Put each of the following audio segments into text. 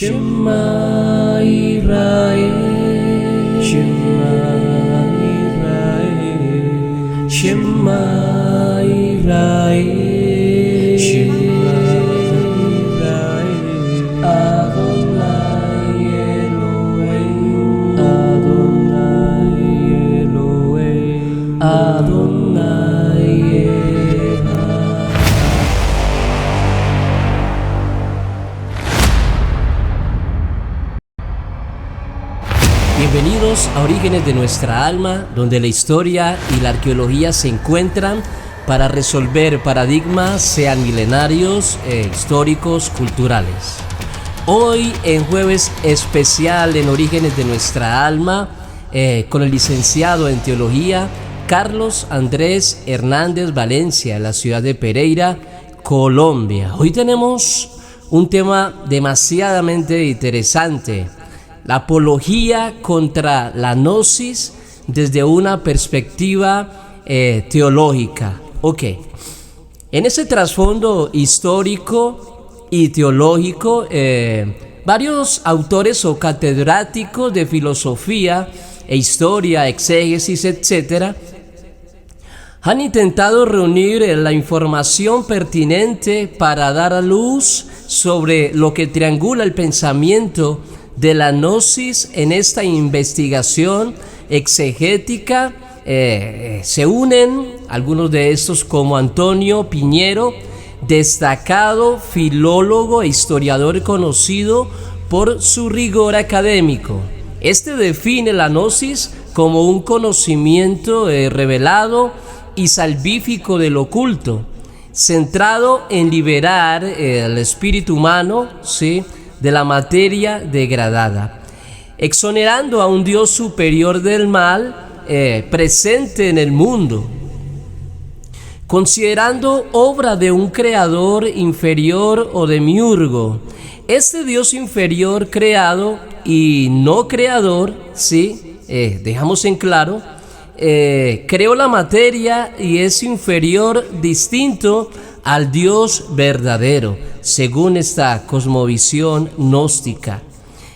Shema Yisrael, Shema Yisrael, Shema Yisrael, Shema Yisrael, Adonai Elohim, Adonai Elohim, Adonai Echad. Bienvenidos a Orígenes de nuestra alma, donde la historia y la arqueología se encuentran para resolver paradigmas, sean milenarios, históricos, culturales. Hoy, en jueves especial en Orígenes de nuestra alma, con el licenciado en teología Carlos Andrés Hernández Valencia, en la ciudad de Pereira, Colombia. Hoy tenemos un tema demasiadamente interesante: la apología contra la gnosis desde una perspectiva teológica. Ok, en ese trasfondo histórico y teológico, varios autores o catedráticos de filosofía e historia, exégesis, etc., han intentado reunir la información pertinente para dar a luz sobre lo que triangula el pensamiento de la gnosis en esta investigación exegética. Se unen algunos de estos, como Antonio Piñero, destacado filólogo e historiador conocido por su rigor académico. Este define la gnosis como un conocimiento revelado y salvífico del oculto, centrado en liberar el espíritu humano, ¿sí?, de la materia degradada, exonerando a un Dios superior del mal presente en el mundo, considerando obra de un creador inferior o demiurgo. Este Dios inferior, creado y no creador, ¿sí?, dejamos en claro, creó la materia y es inferior, distinto al Dios verdadero, según esta cosmovisión gnóstica.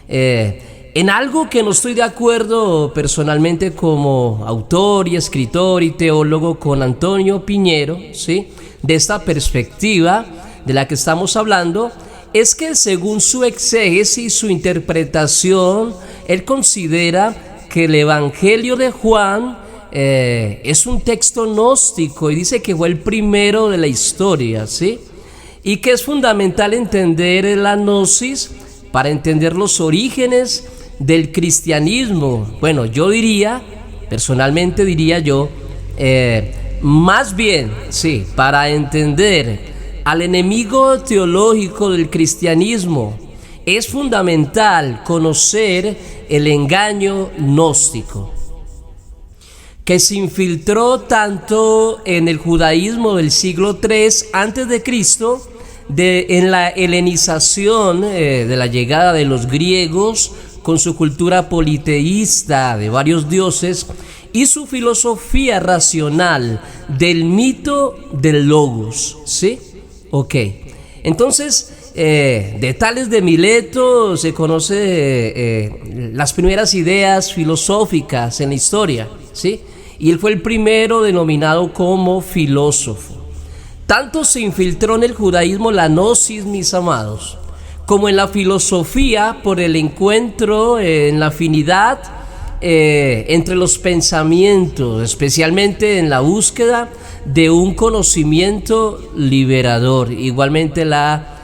En algo que no estoy de acuerdo personalmente como autor y escritor y teólogo con Antonio Piñero, ¿sí?, de esta perspectiva de la que estamos hablando, es que según su exégesis, su interpretación, él considera que el Evangelio de Juan es un texto gnóstico y dice que fue el primero de la historia, ¿sí?, y que es fundamental entender la gnosis para entender los orígenes del cristianismo. Bueno, yo diría, personalmente diría yo, más bien, sí, para entender al enemigo teológico del cristianismo, es fundamental conocer el engaño gnóstico, que se infiltró tanto en el judaísmo del siglo III a.C., en la helenización de la llegada de los griegos con su cultura politeísta de varios dioses y su filosofía racional del mito del logos, ¿sí? Ok, entonces de Tales de Mileto se conoce las primeras ideas filosóficas en la historia, ¿sí?, y él fue el primero denominado como filósofo. Tanto se infiltró en el judaísmo la gnosis, mis amados, como en la filosofía, por el encuentro en la afinidad entre los pensamientos, especialmente en la búsqueda de un conocimiento liberador. Igualmente la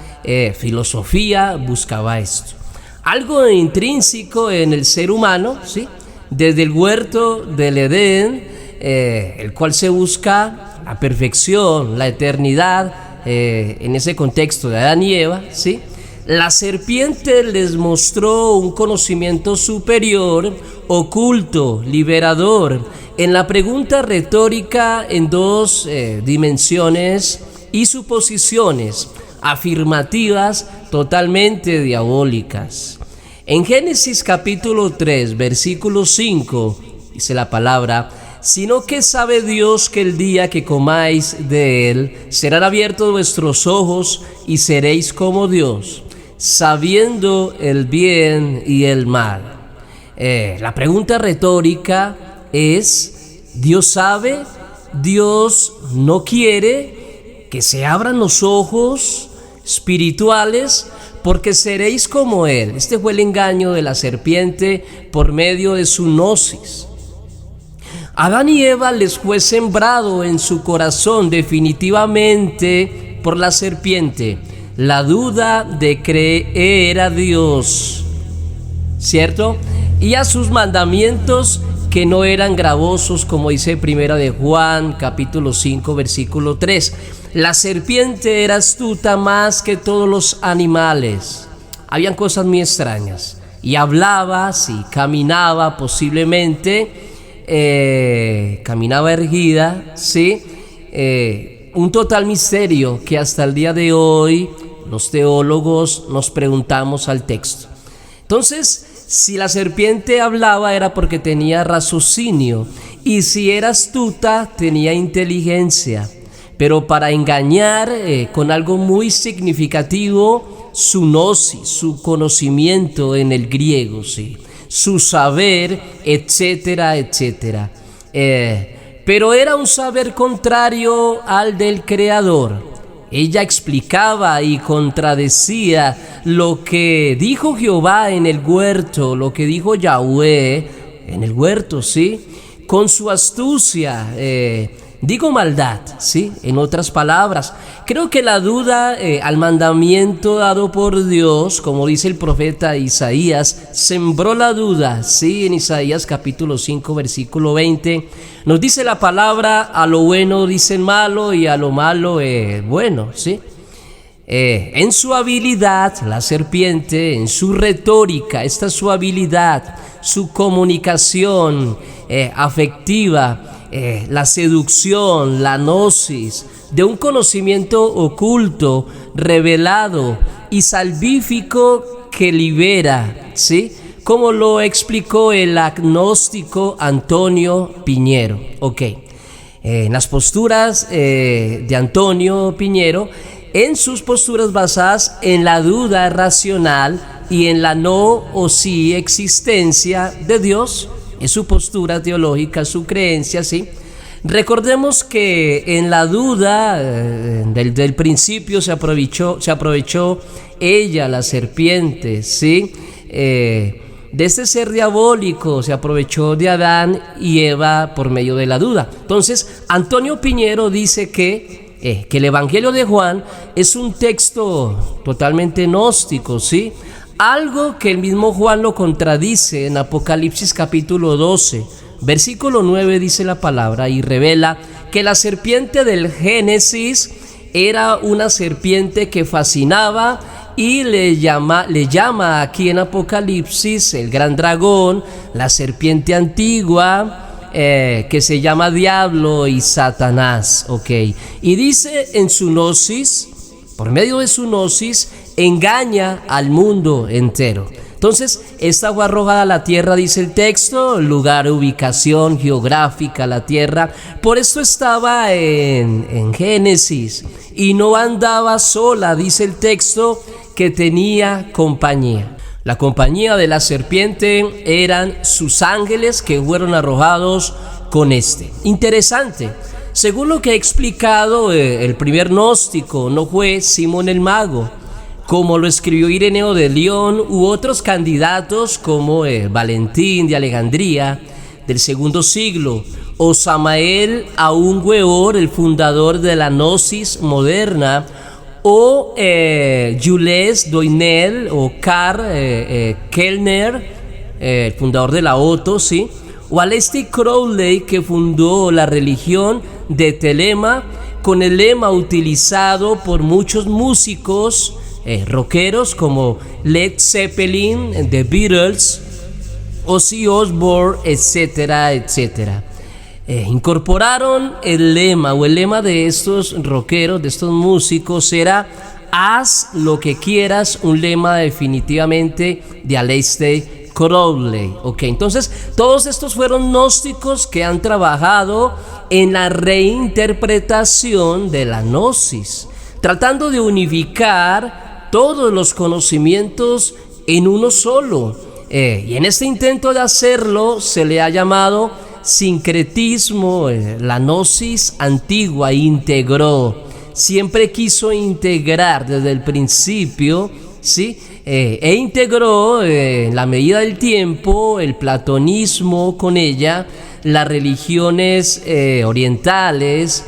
filosofía buscaba esto, algo intrínseco en el ser humano, ¿sí?, desde el huerto del Edén, el cual se busca la perfección, la eternidad, en ese contexto de Adán y Eva, ¿sí? La serpiente les mostró un conocimiento superior, oculto, liberador, en la pregunta retórica en dos dimensiones y suposiciones afirmativas totalmente diabólicas. En Génesis capítulo 3, versículo 5, dice la palabra: sino que sabe Dios que el día que comáis de él serán abiertos vuestros ojos y seréis como Dios, sabiendo el bien y el mal. La pregunta retórica es, ¿Dios sabe? ¿Dios no quiere que se abran los ojos espirituales? Porque seréis como Él. Este fue el engaño de la serpiente por medio de su gnosis. Adán y Eva les fue sembrado en su corazón definitivamente por la serpiente la duda de creer a Dios, ¿cierto? Y a sus mandamientos que no eran gravosos, como dice Primera de Juan, capítulo 5, versículo 3. La serpiente era astuta más que todos los animales. Habían cosas muy extrañas. Y hablaba, sí, caminaba posiblemente, caminaba erguida, sí. Un total misterio que hasta el día de hoy los teólogos nos preguntamos al texto. Entonces, si la serpiente hablaba era porque tenía raciocinio, y si era astuta tenía inteligencia, pero para engañar con algo muy significativo, su gnosis, su conocimiento en el griego, ¿sí? Su saber, etcétera, etcétera. Pero era un saber contrario al del Creador. Ella explicaba y contradecía lo que dijo Jehová en el huerto, lo que dijo Yahweh en el huerto, ¿sí? Con su astucia, digo maldad, ¿sí? En otras palabras, creo que la duda al mandamiento dado por Dios, como dice el profeta Isaías, sembró la duda, ¿sí? En Isaías capítulo 5, versículo 20, nos dice la palabra, a lo bueno dicen malo y a lo malo bueno, ¿sí? En su habilidad, la serpiente, en su retórica, esta es su habilidad, su comunicación afectiva, la seducción, la gnosis, de un conocimiento oculto, revelado y salvífico que libera, ¿sí? Como lo explicó el agnóstico Antonio Piñero. En las posturas de Antonio Piñero, en sus posturas basadas en la duda racional y en la no o sí existencia de Dios, es su postura teológica, su creencia, ¿sí? Recordemos que en la duda del principio se aprovechó ella, la serpiente, ¿sí? De este ser diabólico se aprovechó de Adán y Eva por medio de la duda. Entonces, Antonio Piñero dice que el Evangelio de Juan es un texto totalmente gnóstico, ¿sí? Algo que el mismo Juan lo contradice en Apocalipsis capítulo 12, versículo 9 dice la palabra y revela que la serpiente del Génesis era una serpiente que fascinaba y le llama aquí en Apocalipsis el gran dragón, la serpiente antigua, que se llama Diablo y Satanás, y dice en su gnosis, por medio de su gnosis, engaña al mundo entero. Entonces, esta fue arrojada a la tierra, dice el texto, lugar, ubicación geográfica, la tierra. Por esto estaba en Génesis y no andaba sola, dice el texto, que tenía compañía. La compañía de la serpiente eran sus ángeles que fueron arrojados con este. Interesante. Según lo que ha explicado el primer gnóstico, no fue Simón el Mago, como lo escribió Ireneo de León u otros candidatos como Valentín de Alejandría del segundo siglo, o Samael Aún Weor, el fundador de la gnosis moderna, o Jules Doinel o Karl Kellner, el fundador de la Otto, ¿sí? O Aleister Crowley, que fundó la religión de Telema con el lema utilizado por muchos músicos rockeros como Led Zeppelin, The Beatles, Ozzy Osbourne, etcétera, etcétera. Incorporaron el lema de estos rockeros, de estos músicos, era haz lo que quieras, un lema definitivamente de Aleister Crowley. Entonces todos estos fueron gnósticos que han trabajado en la reinterpretación de la gnosis, tratando de unificar todos los conocimientos en uno solo. Y en este intento de hacerlo se le ha llamado sincretismo. La gnosis antigua integró, siempre quiso integrar desde el principio, ¿sí? E integró en la medida del tiempo el platonismo con ella, las religiones orientales,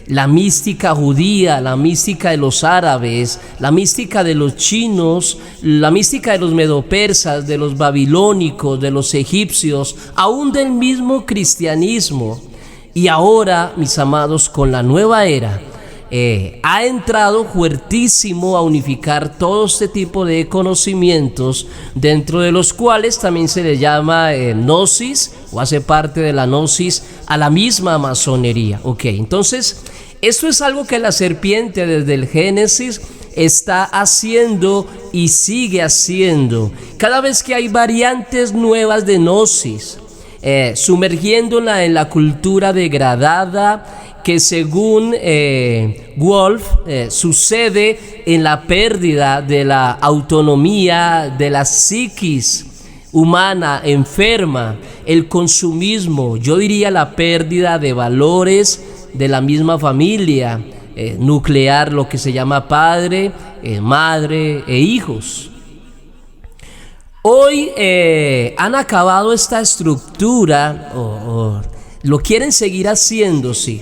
la mística judía, la mística de los árabes, la mística de los chinos, la mística de los medopersas, de los babilónicos, de los egipcios, aún del mismo cristianismo. Y ahora, mis amados, con la nueva era, ha entrado fuertísimo a unificar todo este tipo de conocimientos, dentro de los cuales también se le llama gnosis, o hace parte de la gnosis, a la misma masonería. Ok, entonces, esto es algo que la serpiente desde el Génesis está haciendo y sigue haciendo. Cada vez que hay variantes nuevas de gnosis, sumergiéndola en la cultura degradada, que según Wolf sucede en la pérdida de la autonomía de la psiquis humana enferma, el consumismo, yo diría la pérdida de valores de la misma familia nuclear, lo que se llama padre, madre e hijos. Hoy han acabado esta estructura, o lo quieren seguir haciendo, sí.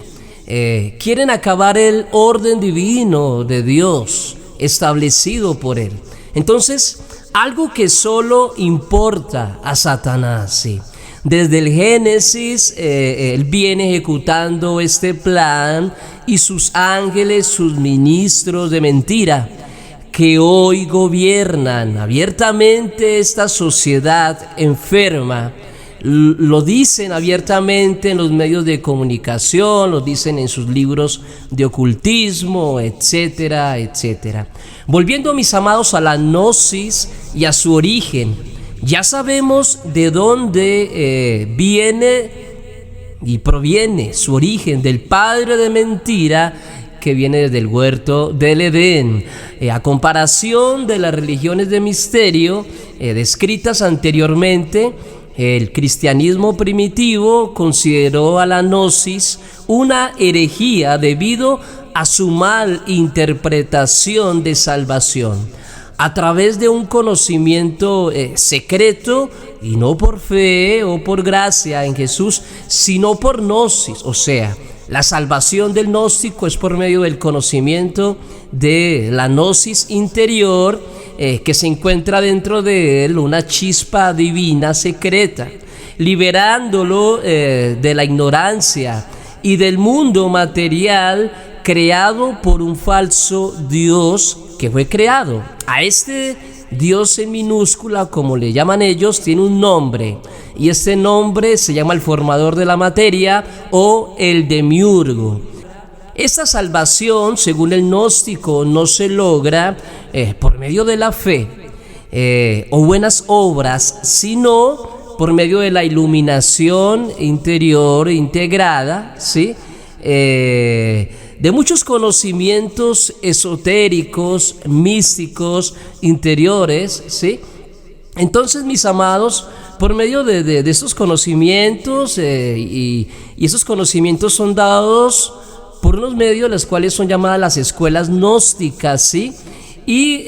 Quieren acabar el orden divino de Dios establecido por Él. Entonces, algo que solo importa a Satanás, sí. Desde el Génesis, él viene ejecutando este plan, y sus ángeles, sus ministros de mentira, que hoy gobiernan abiertamente esta sociedad enferma, lo dicen abiertamente en los medios de comunicación, lo dicen en sus libros de ocultismo, etcétera, etcétera. Volviendo, mis amados, a la gnosis y a su origen, ya sabemos de dónde viene y proviene su origen, del padre de mentira, que viene desde el huerto del Edén. A comparación de las religiones de misterio descritas anteriormente, el cristianismo primitivo consideró a la gnosis una herejía debido a su mal interpretación de salvación a través de un conocimiento secreto, y no por fe o por gracia en Jesús, sino por gnosis. O sea, la salvación del gnóstico es por medio del conocimiento de la gnosis interior, que se encuentra dentro de él una chispa divina secreta, liberándolo de la ignorancia y del mundo material creado por un falso Dios que fue creado. A este Dios en minúscula, como le llaman ellos, tiene un nombre, y este nombre se llama el formador de la materia, o el demiurgo. Esta salvación, según el gnóstico, no se logra por medio de la fe o buenas obras, sino por medio de la iluminación interior integrada, ¿sí? De muchos conocimientos esotéricos, místicos, interiores, ¿sí? Entonces, mis amados, por medio de estos conocimientos, y esos conocimientos son dados por unos medios, los cuales son llamadas las escuelas gnósticas, ¿sí? Y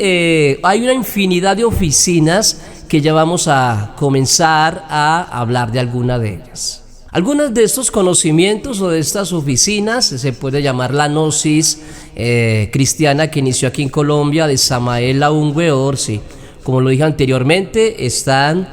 hay una infinidad de oficinas que ya vamos a comenzar a hablar de alguna de ellas. Algunas de estos conocimientos o de estas oficinas se puede llamar la gnosis cristiana, que inició aquí en Colombia, de Samael Aún Weor, sí. Como lo dije anteriormente, están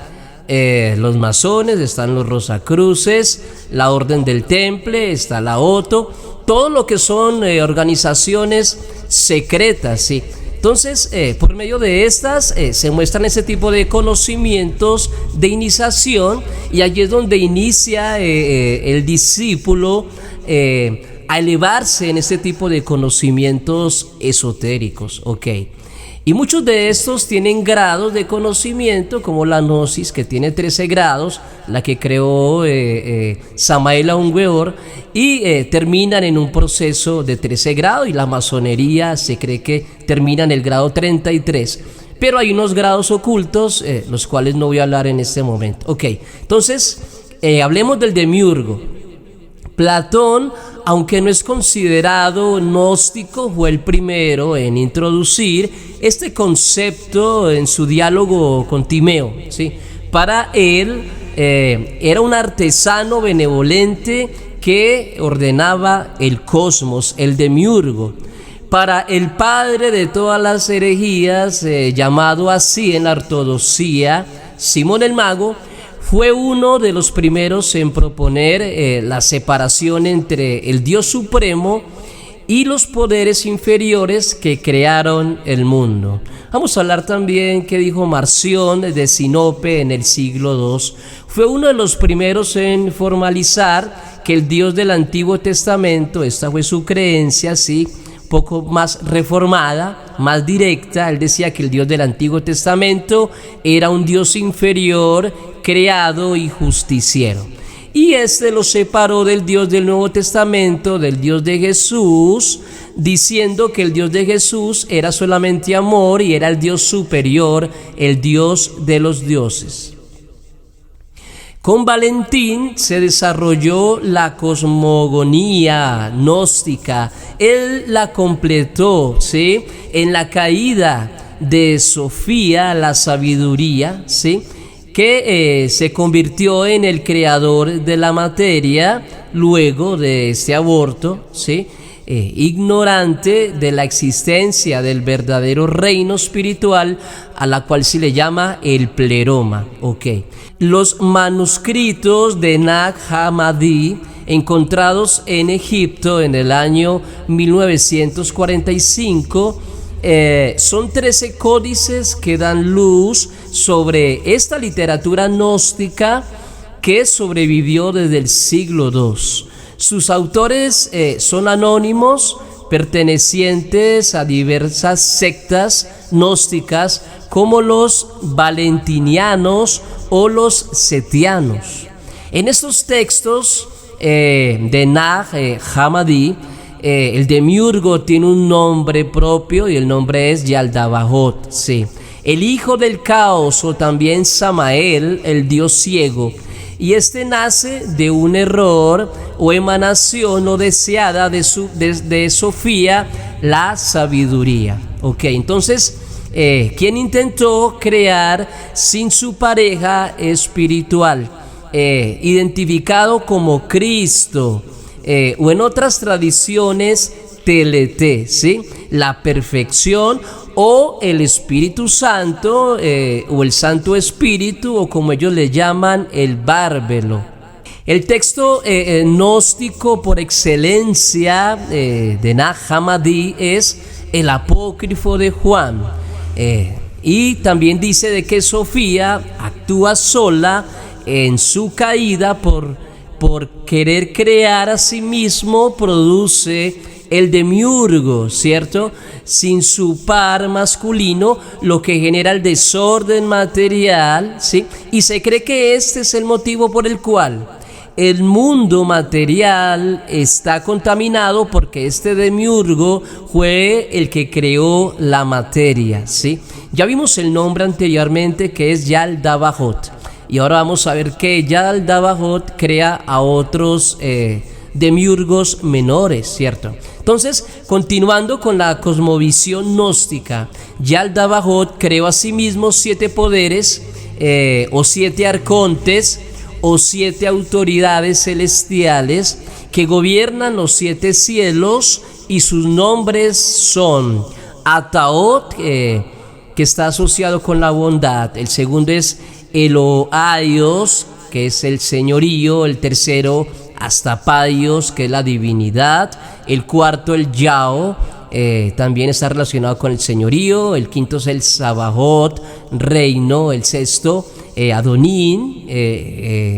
los masones, están los Rosacruces, la Orden del Temple, está la Otto, todo lo que son organizaciones secretas, sí. Entonces, por medio de estas se muestran ese tipo de conocimientos de iniciación, y allí es donde inicia el discípulo a elevarse en este tipo de conocimientos esotéricos, ¿ok? Y muchos de estos tienen grados de conocimiento, como la Gnosis, que tiene 13 grados, la que creó Samael Aun Weor, y terminan en un proceso de 13 grados, y la masonería se cree que termina en el grado 33. Pero hay unos grados ocultos, los cuales no voy a hablar en este momento. Ok, entonces, hablemos del demiurgo. Platón, aunque no es considerado gnóstico, fue el primero en introducir este concepto en su diálogo con Timeo, ¿sí? Para él era un artesano benevolente que ordenaba el cosmos, el demiurgo. Para el padre de todas las herejías, llamado así en la ortodoxia, Simón el Mago, fue uno de los primeros en proponer la separación entre el Dios Supremo y los poderes inferiores que crearon el mundo. Vamos a hablar también qué dijo Marción de Sinope en el siglo II. Fue uno de los primeros en formalizar que el Dios del Antiguo Testamento, esta fue su creencia, sí, poco más reformada, más directa. Él decía que el Dios del Antiguo Testamento era un Dios inferior, creado y justiciero. Y este lo separó del Dios del Nuevo Testamento, del Dios de Jesús, diciendo que el Dios de Jesús era solamente amor y era el Dios superior, el Dios de los dioses. Con Valentín se desarrolló la cosmogonía gnóstica. Él la completó, ¿sí? En la caída de Sofía, la sabiduría, ¿sí? Que se convirtió en el creador de la materia luego de este aborto, ¿sí? Ignorante de la existencia del verdadero reino espiritual, a la cual se le llama el pleroma. Okay. Los manuscritos de Nag Hammadi, encontrados en Egipto en el año 1945, son 13 códices que dan luz sobre esta literatura gnóstica que sobrevivió desde el siglo II. Sus autores son anónimos, pertenecientes a diversas sectas gnósticas como los valentinianos o los setianos. En estos textos de Nag Hammadi, el demiurgo tiene un nombre propio y el nombre es Yaldabaoth, sí. El hijo del caos, o también Samael, el dios ciego. Y este nace de un error o emanación no deseada de Sofía, la sabiduría. Ok, entonces, ¿quién intentó crear sin su pareja espiritual? Identificado como Cristo, o en otras tradiciones, Teleté, ¿sí? La perfección o el Espíritu Santo, o el Santo Espíritu, o como ellos le llaman, el bárbelo. El texto gnóstico por excelencia de Nag Hammadi es el apócrifo de Juan. Y también dice de que Sofía actúa sola en su caída por querer crear a sí mismo, produce el demiurgo, ¿cierto? Sin su par masculino, lo que genera el desorden material, ¿sí? Y se cree que este es el motivo por el cual el mundo material está contaminado, porque este demiurgo fue el que creó la materia, ¿sí? Ya vimos el nombre anteriormente, que es Yaldabaoth. Y ahora vamos a ver que Yaldabaoth crea a otros demiurgos menores, ¿cierto? Entonces, continuando con la cosmovisión gnóstica, Yaldabaoth creó a sí mismo 7 poderes, o 7 arcontes, o 7 autoridades celestiales que gobiernan los 7 cielos, y sus nombres son Ataoth, que está asociado con la bondad. El segundo es Elohaios, que es el señorío. El tercero, Astapadios, que es la divinidad. El cuarto, el Yao, también está relacionado con el señorío. El quinto es el Sabaoth, reino. El sexto, Adonín,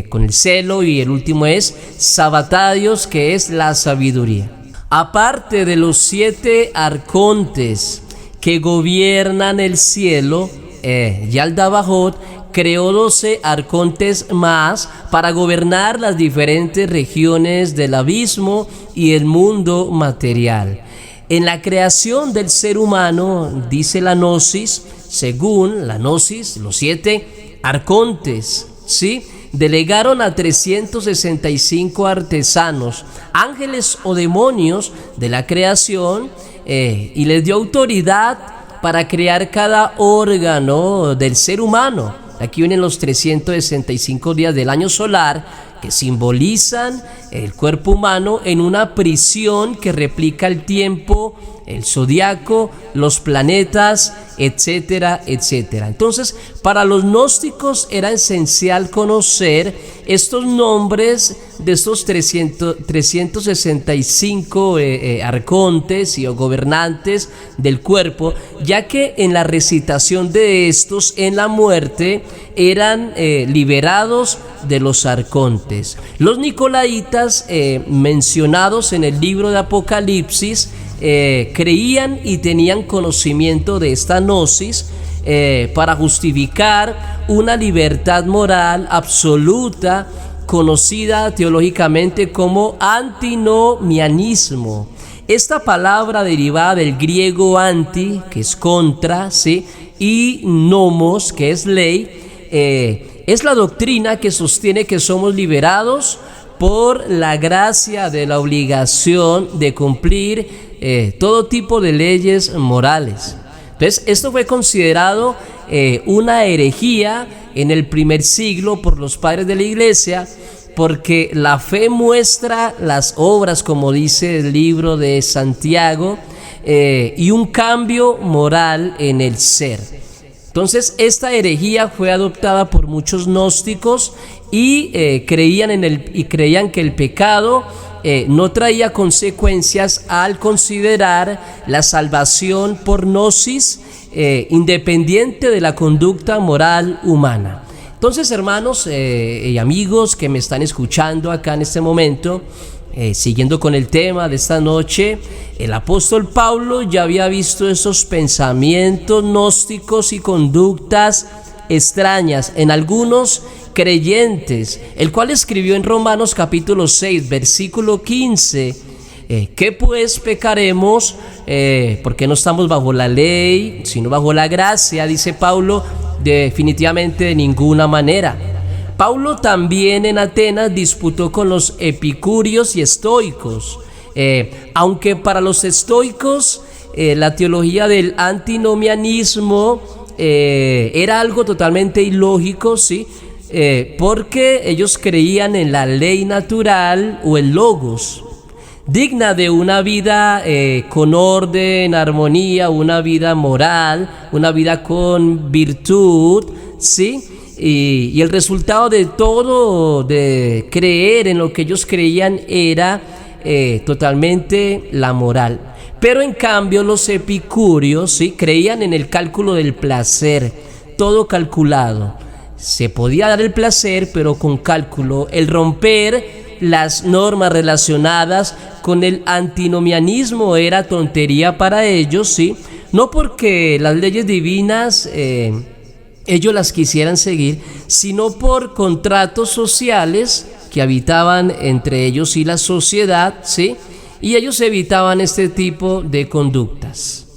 con el celo. Y el último es Sabatadios, que es la sabiduría. Aparte de los 7 arcontes que gobiernan el cielo, Yaldabaoth creó 12 arcontes más para gobernar las diferentes regiones del abismo y el mundo material. En la creación del ser humano, dice la Gnosis, según la Gnosis, los 7 arcontes, ¿sí?, delegaron a 365 artesanos, ángeles o demonios de la creación, y les dio autoridad para crear cada órgano del ser humano. Aquí vienen los 365 días del año solar, que simbolizan el cuerpo humano en una prisión que replica el tiempo, el zodiaco, los planetas, etcétera, etcétera. Entonces, para los gnósticos era esencial conocer estos nombres de estos 365 arcontes y o gobernantes del cuerpo, ya que en la recitación de estos en la muerte eran liberados de los arcontes. Los nicolaitas mencionados en el libro de Apocalipsis creían y tenían conocimiento de esta gnosis para justificar una libertad moral absoluta, conocida teológicamente como antinomianismo. Esta palabra derivada del griego anti, que es contra, ¿sí?, y nomos, que es ley, es la doctrina que sostiene que somos liberados por la gracia de la obligación de cumplir todo tipo de leyes morales. Entonces, esto fue considerado una herejía en el primer siglo por los padres de la iglesia, porque la fe muestra las obras, como dice el libro de Santiago, y un cambio moral en el ser. Entonces, esta herejía fue adoptada por muchos gnósticos y creían que el pecado no traía consecuencias al considerar la salvación por gnosis independiente de la conducta moral humana. Entonces, hermanos y amigos que me están escuchando acá en este momento, siguiendo con el tema de esta noche, el apóstol Pablo ya había visto esos pensamientos gnósticos y conductas extrañas en algunos creyentes, el cual escribió en Romanos capítulo 6, versículo 15, ¿qué pues pecaremos? Porque no estamos bajo la ley, sino bajo la gracia, dice Pablo, definitivamente de ninguna manera. Paulo también en Atenas disputó con los epicúreos y estoicos, aunque para los estoicos la teología del antinomianismo era algo totalmente ilógico, ¿sí? Porque ellos creían en la ley natural o el logos, digna de una vida con orden, armonía, una vida moral, una vida con virtud, ¿sí? Y el resultado de todo, de creer en lo que ellos creían, era totalmente la moral. Pero en cambio los epicúreos, ¿sí?, creían en el cálculo del placer, todo calculado. Se podía dar el placer, pero con cálculo. El romper las normas relacionadas con el antinomianismo era tontería para ellos, ¿sí? No porque las leyes divinas ellos las quisieran seguir, sino por contratos sociales que habitaban entre ellos y la sociedad, ¿sí? Y ellos evitaban este tipo de conductas.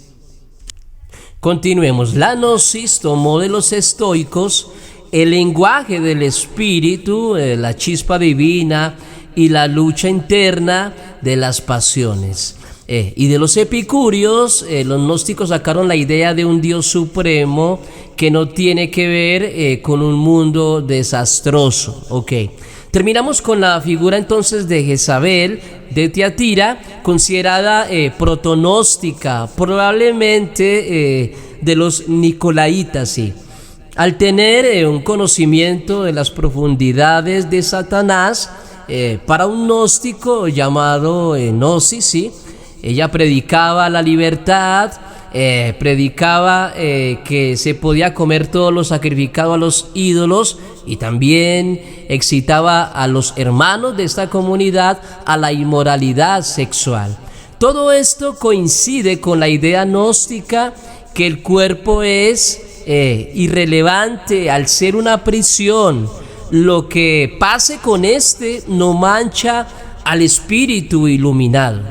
Continuemos. La gnosis tomó de los estoicos el lenguaje del espíritu, la chispa divina y la lucha interna de las pasiones. Y de los epicúreos, los gnósticos sacaron la idea de un Dios supremo que no tiene que ver con un mundo desastroso. Ok. Terminamos con la figura entonces de Jezabel de Tiatira, considerada protonóstica, probablemente de los nicolaitas, sí. Al tener un conocimiento de las profundidades de Satanás, para un gnóstico llamado Gnosis, ¿sí?, ella predicaba la libertad, predicaba que se podía comer todo lo sacrificado a los ídolos, y también excitaba a los hermanos de esta comunidad a la inmoralidad sexual. Todo esto coincide con la idea gnóstica que el cuerpo es irrelevante al ser una prisión. Lo que pase con este no mancha al espíritu iluminado.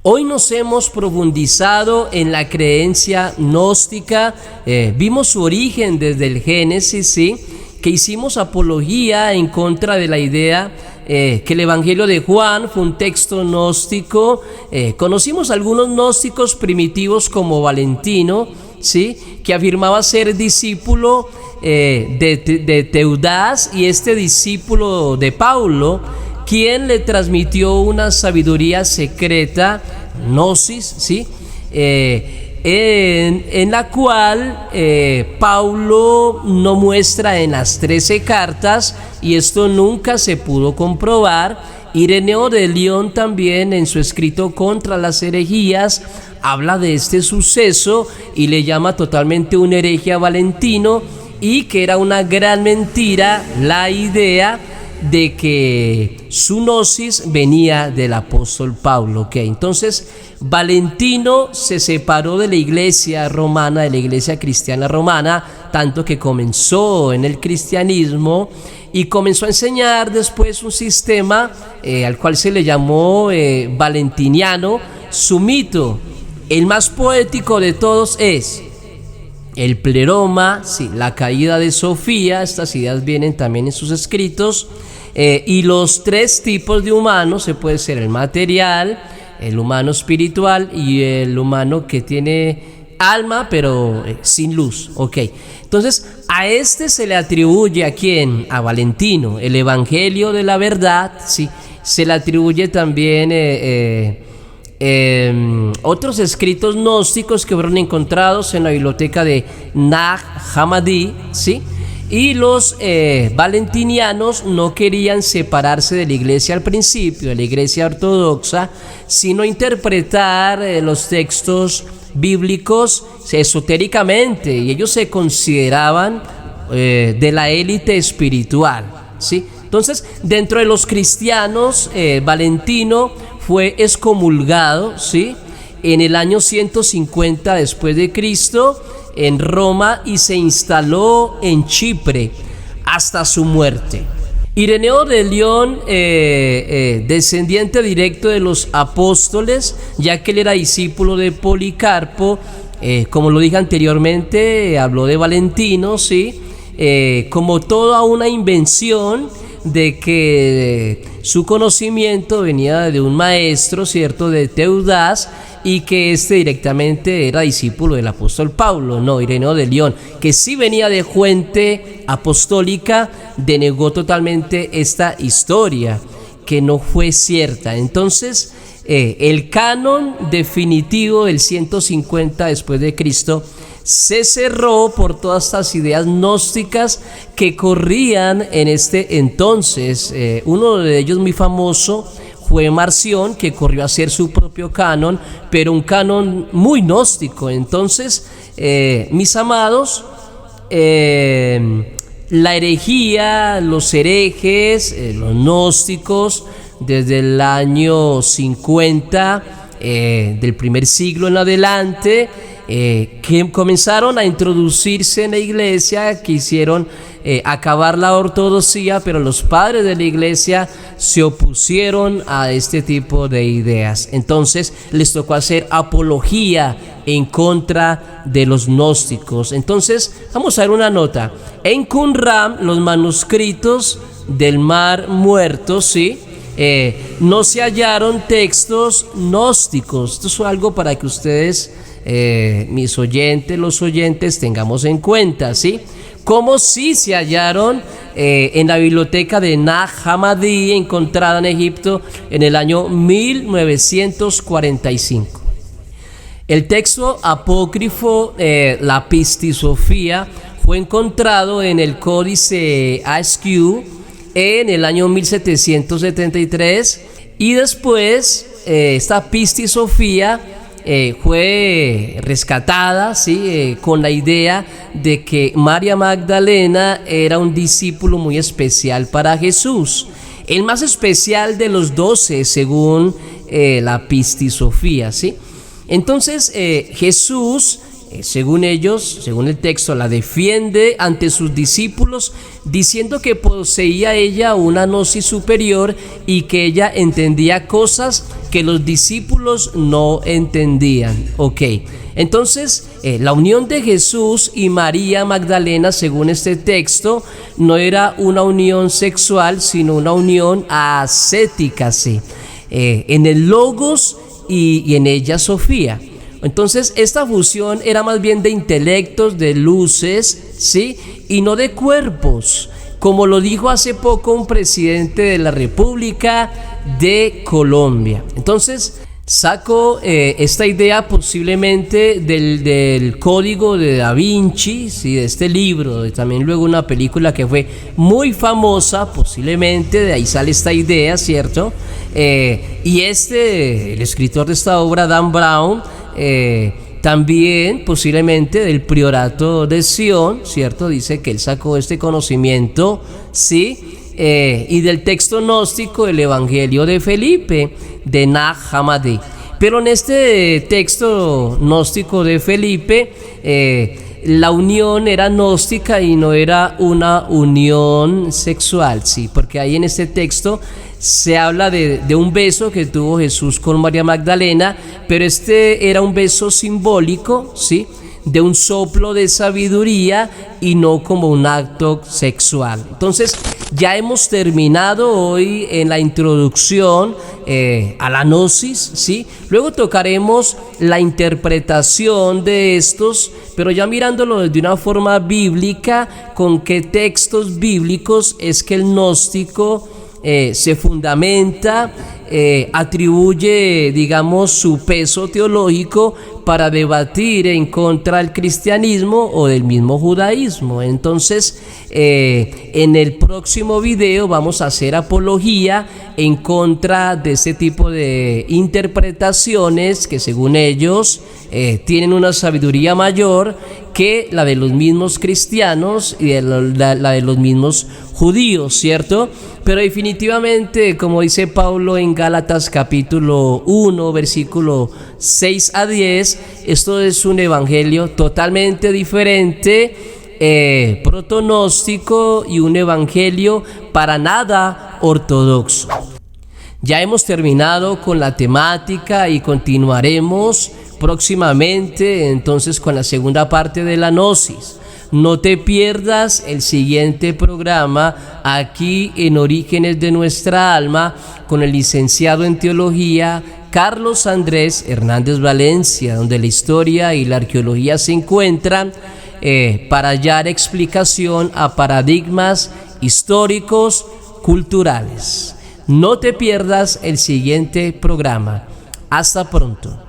Hoy nos hemos profundizado en la creencia gnóstica, vimos su origen desde el Génesis, ¿sí? Que hicimos apología en contra de la idea que el Evangelio de Juan fue un texto gnóstico. Conocimos algunos gnósticos primitivos como Valentino, ¿sí? Que afirmaba ser discípulo de Teudas, y este discípulo de Paulo, quien le transmitió una sabiduría secreta, gnosis, ¿sí? En la cual Paulo no muestra en las 13 cartas, y esto nunca se pudo comprobar. Ireneo de León también, en su escrito contra las herejías, habla de este suceso y le llama totalmente un hereje a Valentino, y que era una gran mentira la idea de que su gnosis venía del apóstol Pablo. Okay. Entonces Valentino se separó de la iglesia romana, de la iglesia cristiana romana, tanto que comenzó en el cristianismo y comenzó a enseñar después un sistema al cual se le llamó valentiniano. Su mito, el más poético de todos, es el pleroma, sí, la caída de Sofía. Estas ideas vienen también en sus escritos. Y los 3 tipos de humanos, se puede ser el material, el humano espiritual y el humano que tiene alma pero sin luz. Okay. Entonces a este se le atribuye, ¿a quién? A Valentino, el Evangelio de la verdad, ¿sí? Se le atribuye también otros escritos gnósticos que fueron encontrados en la biblioteca de Nag Hammadi, ¿sí? Y los valentinianos no querían separarse de la iglesia al principio, de la iglesia ortodoxa, sino interpretar los textos bíblicos esotéricamente, y ellos se consideraban de la élite espiritual, ¿sí? Entonces, dentro de los cristianos, Valentino fue excomulgado, ¿sí? En el año 150 después de Cristo, en Roma, y se instaló en Chipre hasta su muerte. Ireneo de León, descendiente directo de los apóstoles, ya que él era discípulo de Policarpo, como lo dije anteriormente, habló de Valentino, ¿sí? Como toda una invención de que su conocimiento venía de un maestro, ¿cierto?, de Teudas, y que este directamente era discípulo del apóstol Pablo. No, Ireneo de León, que sí venía de fuente apostólica, denegó totalmente esta historia, que no fue cierta. Entonces, el canon definitivo del 150 después de Cristo se cerró por todas estas ideas gnósticas que corrían en este entonces. Uno de ellos muy famoso fue Marción, que corrió a hacer su propio canon, pero un canon muy gnóstico. Entonces, mis amados, la herejía, los herejes, los gnósticos, desde el año 50 del primer siglo en adelante, que comenzaron a introducirse en la iglesia, quisieron acabar la ortodoxia, pero los padres de la iglesia se opusieron a este tipo de ideas. Entonces les tocó hacer apología en contra de los gnósticos. Entonces vamos a ver una nota. En Qumran, los manuscritos del Mar Muerto, ¿sí? No se hallaron textos gnósticos. Esto es algo para que ustedes, mis oyentes, los oyentes, tengamos en cuenta, ¿sí? Como si se hallaron en la biblioteca de Nag Hammadi, encontrada en Egipto en el año 1945. El texto apócrifo, la Pistisofía, fue encontrado en el Códice Askew en el año 1773, y después esta Pistisofía fue rescatada, ¿sí? Con la idea de que María Magdalena era un discípulo muy especial para Jesús, el más especial de los 12 según la Pistisofía, ¿sí? Entonces Jesús según ellos, según el texto, la defiende ante sus discípulos diciendo que poseía ella una gnosis superior y que ella entendía cosas que los discípulos no entendían. Ok, entonces la unión de Jesús y María Magdalena, según este texto, no era una unión sexual, sino una unión ascética, sí, en el Logos y en ella Sofía. Entonces esta fusión era más bien de intelectos, de luces, ¿sí? Y no de cuerpos, como lo dijo hace poco un presidente de la República de Colombia. Entonces saco esta idea posiblemente del Código de Da Vinci, ¿sí? De este libro, también luego una película que fue muy famosa, posiblemente de ahí sale esta idea, ¿cierto? Y el escritor de esta obra, Dan Brown, también posiblemente del priorato de Sion, ¿cierto? Dice que él sacó este conocimiento, ¿sí? Y del texto gnóstico, el Evangelio de Felipe, de Nag Hammadi. Pero en este texto gnóstico de Felipe, la unión era gnóstica y no era una unión sexual, ¿sí? Porque ahí en este texto se habla de un beso que tuvo Jesús con María Magdalena, pero este era un beso simbólico, ¿sí? De un soplo de sabiduría y no como un acto sexual. Entonces ya hemos terminado hoy en la introducción a la gnosis, ¿sí? Luego tocaremos la interpretación de estos, pero ya mirándolo desde una forma bíblica, con qué textos bíblicos es que el gnóstico se fundamenta, atribuye, digamos, su peso teológico para debatir en contra del cristianismo o del mismo judaísmo. Entonces, en el próximo video vamos a hacer apología en contra de este tipo de interpretaciones que, según ellos, tienen una sabiduría mayor que la de los mismos cristianos y la de los mismos judíos, ¿cierto? Pero definitivamente, como dice Pablo en Gálatas capítulo 1, versículo 6 a 10, esto es un evangelio totalmente diferente, protonóstico, y un evangelio para nada ortodoxo. Ya hemos terminado con la temática y continuaremos próximamente entonces con la segunda parte de la gnosis. No te pierdas el siguiente programa aquí en Orígenes de Nuestra Alma con el licenciado en Teología Carlos Andrés Hernández Valencia, donde la historia y la arqueología se encuentran para hallar explicación a paradigmas históricos, culturales. No te pierdas el siguiente programa. Hasta pronto.